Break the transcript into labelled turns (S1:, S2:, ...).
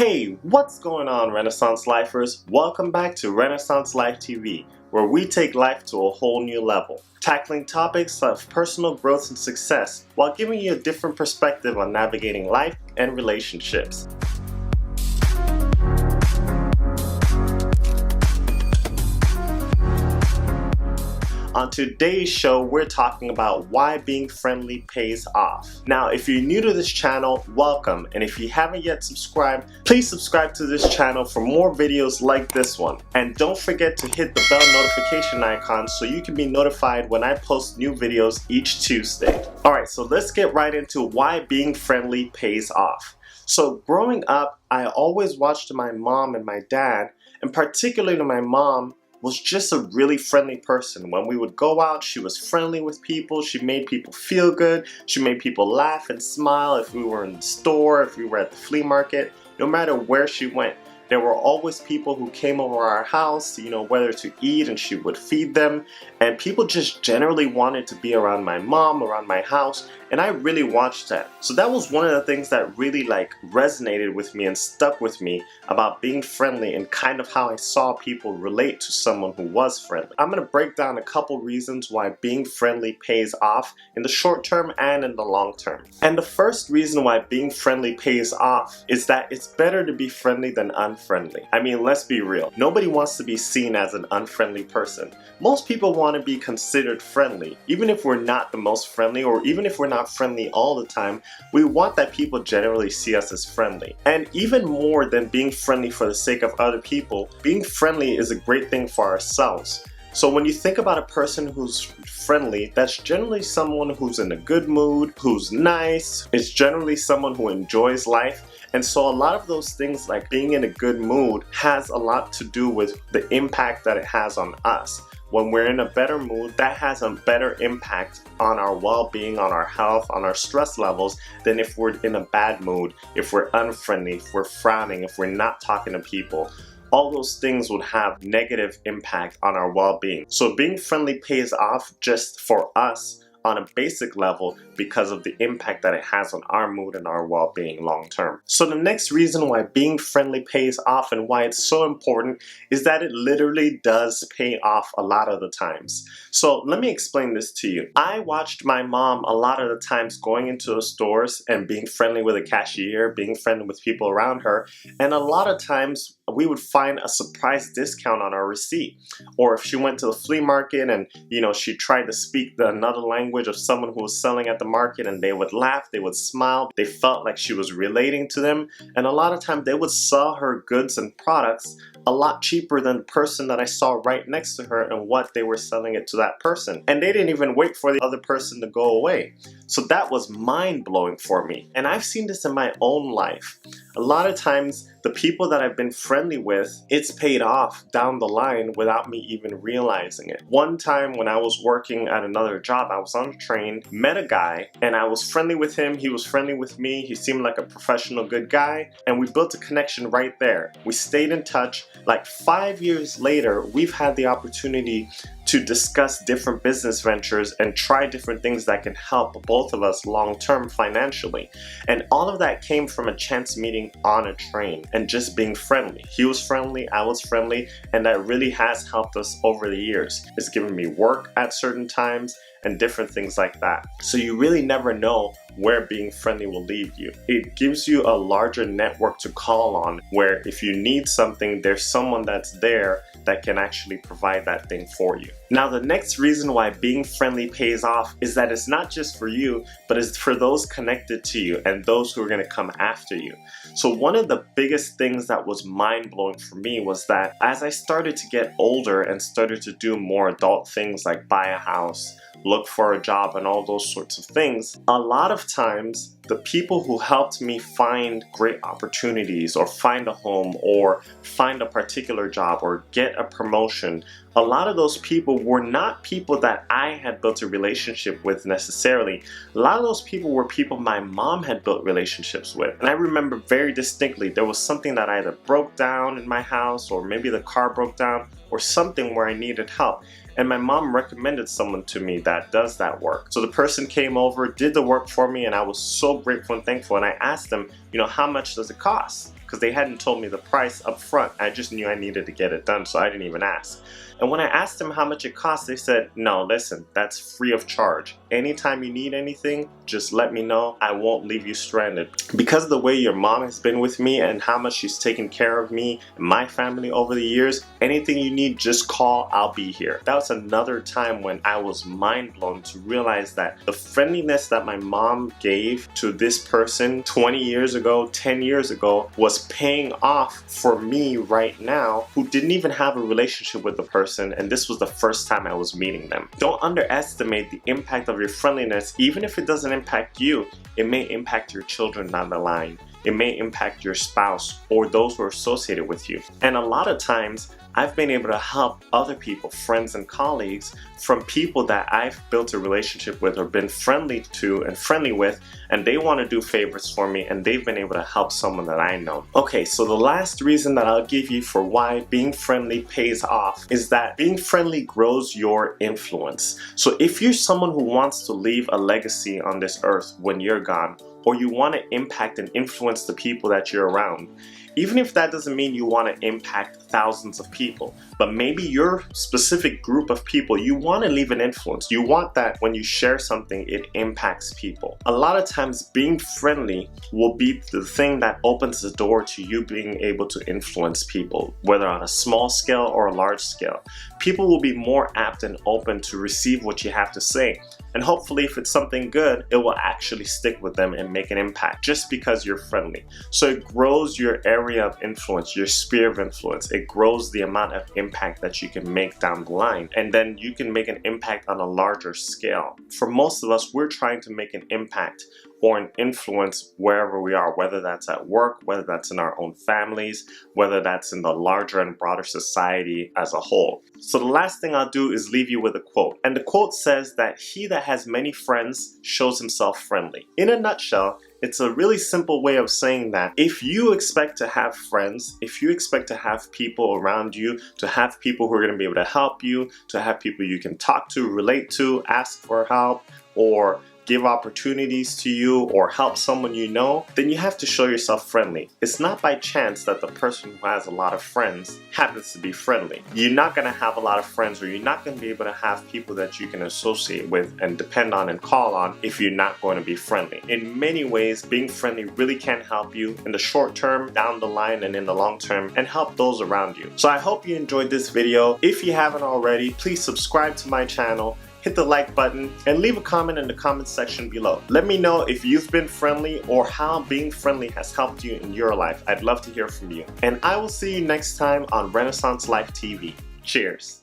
S1: Hey, what's going on, Renaissance Lifers? Welcome back to Renaissance Life TV, where we take life to a whole new level, tackling topics of personal growth and success while giving you a different perspective on navigating life and relationships. On today's show, we're talking about why being friendly pays off. Now, if you're new to this channel, welcome. And if you haven't yet subscribed, please subscribe to this channel for more videos like this one. And don't forget to hit the bell notification icon so you can be notified when I post new videos each Tuesday. Alright, so let's get right into why being friendly pays off. So growing up, I always watched my mom and my dad, and particularly my mom, was just a really friendly person. When we would go out, she was friendly with people. She made people feel good. She made people laugh and smile. If we were in the store, if we were at the flea market, no matter where she went, there were always people who came over our house, whether to eat, and she would feed them. And people just generally wanted to be around my mom, around my house, and I really watched that. So that was one of the things that really resonated with me and stuck with me about being friendly and kind of how I saw people relate to someone who was friendly. I'm going to break down a couple reasons why being friendly pays off in the short term and in the long term. And the first reason why being friendly pays off is that it's better to be friendly than unfriendly. I mean, let's be real. Nobody wants to be seen as an unfriendly person. Most people want to be considered friendly. Even if we're not the most friendly, or even if we're not friendly all the time, we want that people generally see us as friendly. And even more than being friendly for the sake of other people, being friendly is a great thing for ourselves. So when you think about a person who's friendly, that's generally someone who's in a good mood, who's nice. It's generally someone who enjoys life. And so a lot of those things, like being in a good mood, has a lot to do with the impact that it has on us. When we're in a better mood, that has a better impact on our well-being, on our health, on our stress levels than if we're in a bad mood, if we're unfriendly, if we're frowning, if we're not talking to people. All those things would have negative impact on our well-being. So being friendly pays off just for us on a basic level because of the impact that it has on our mood and our well-being long term. So the next reason why being friendly pays off and why it's so important is that it literally does pay off a lot of the times. So let me explain this to you. I watched my mom a lot of the times going into the stores and being friendly with a cashier, being friendly with people around her, and a lot of times we would find a surprise discount on our receipt. Or if she went to the flea market and she tried to speak another language of someone who was selling at the market, and they would laugh, they would smile, they felt like she was relating to them, and a lot of times they would sell her goods and products a lot cheaper than the person that I saw right next to her and what they were selling it to that person. And they didn't even wait for the other person to go away. So that was mind-blowing for me. And I've seen this in my own life. A lot of times, the people that I've been friendly with, it's paid off down the line without me even realizing it. One time when I was working at another job, I was on a train, met a guy, and I was friendly with him, he was friendly with me, he seemed like a professional, good guy, and we built a connection right there. We stayed in touch. Like 5 years later, we've had the opportunity to discuss different business ventures and try different things that can help both of us long-term financially. And all of that came from a chance meeting on a train and just being friendly. He was friendly, I was friendly, and that really has helped us over the years. It's given me work at certain times and different things like that. So you really never know where being friendly will lead you. It gives you a larger network to call on, where if you need something, there's someone that's there that can actually provide that thing for you. Now, the next reason why being friendly pays off is that it's not just for you, but it's for those connected to you and those who are going to come after you. So one of the biggest things that was mind-blowing for me was that as I started to get older and started to do more adult things like buy a house, look for a job, and all those sorts of things, a lot of times the people who helped me find great opportunities or find a home or find a particular job or get a promotion, a lot of those people were not people that I had built a relationship with necessarily. A lot of those people were people my mom had built relationships with. And I remember very distinctly there was something that either broke down in my house, or maybe the car broke down, or something where I needed help. And my mom recommended someone to me that does that work. So the person came over, did the work for me, and I was so grateful and thankful. And I asked them, how much does it cost? because they hadn't told me the price up front. I just knew I needed to get it done, so I didn't even ask. And when I asked them how much it cost, they said, no, listen, that's free of charge. Anytime you need anything, just let me know. I won't leave you stranded. Because of the way your mom has been with me and how much she's taken care of me and my family over the years, anything you need, just call, I'll be here. That was another time when I was mind blown to realize that the friendliness that my mom gave to this person 20 years ago, 10 years ago, was paying off for me right now, who didn't even have a relationship with the person, and this was the first time I was meeting them. Don't underestimate the impact of your friendliness. Even if it doesn't impact you, it may impact your children down the line. It may impact your spouse or those who are associated with you. And a lot of times, I've been able to help other people, friends and colleagues, from people that I've built a relationship with or been friendly to and friendly with, and they want to do favors for me, and they've been able to help someone that I know. Okay, so the last reason that I'll give you for why being friendly pays off is that being friendly grows your influence. So if you're someone who wants to leave a legacy on this earth when you're gone, or you want to impact and influence the people that you're around, even if that doesn't mean you want to impact thousands of people, but maybe your specific group of people, you want to leave an influence. You want that when you share something, it impacts people. A lot of times being friendly will be the thing that opens the door to you being able to influence people, whether on a small scale or a large scale. People will be more apt and open to receive what you have to say. And hopefully if it's something good, it will actually stick with them and make an impact just because you're friendly. So it grows your area of influence, your sphere of influence. It grows the amount of impact that you can make down the line. And then you can make an impact on a larger scale. For most of us, we're trying to make an impact or an influence wherever we are, whether that's at work, whether that's in our own families, whether that's in the larger and broader society as a whole. So the last thing I'll do is leave you with a quote. And the quote says that he that has many friends shows himself friendly. In a nutshell, it's a really simple way of saying that if you expect to have friends, if you expect to have people around you, to have people who are going to be able to help you, to have people you can talk to, relate to, ask for help, or give opportunities to you or help someone you know, then you have to show yourself friendly. It's not by chance that the person who has a lot of friends happens to be friendly. You're not going to have a lot of friends, or you're not going to be able to have people that you can associate with and depend on and call on if you're not going to be friendly. In many ways, being friendly really can help you in the short term, down the line, and in the long term, and help those around you. So I hope you enjoyed this video. If you haven't already, please subscribe to my channel, hit the like button, and leave a comment in the comment section below. Let me know if you've been friendly or how being friendly has helped you in your life. I'd love to hear from you. And I will see you next time on Renaissance Life TV. Cheers.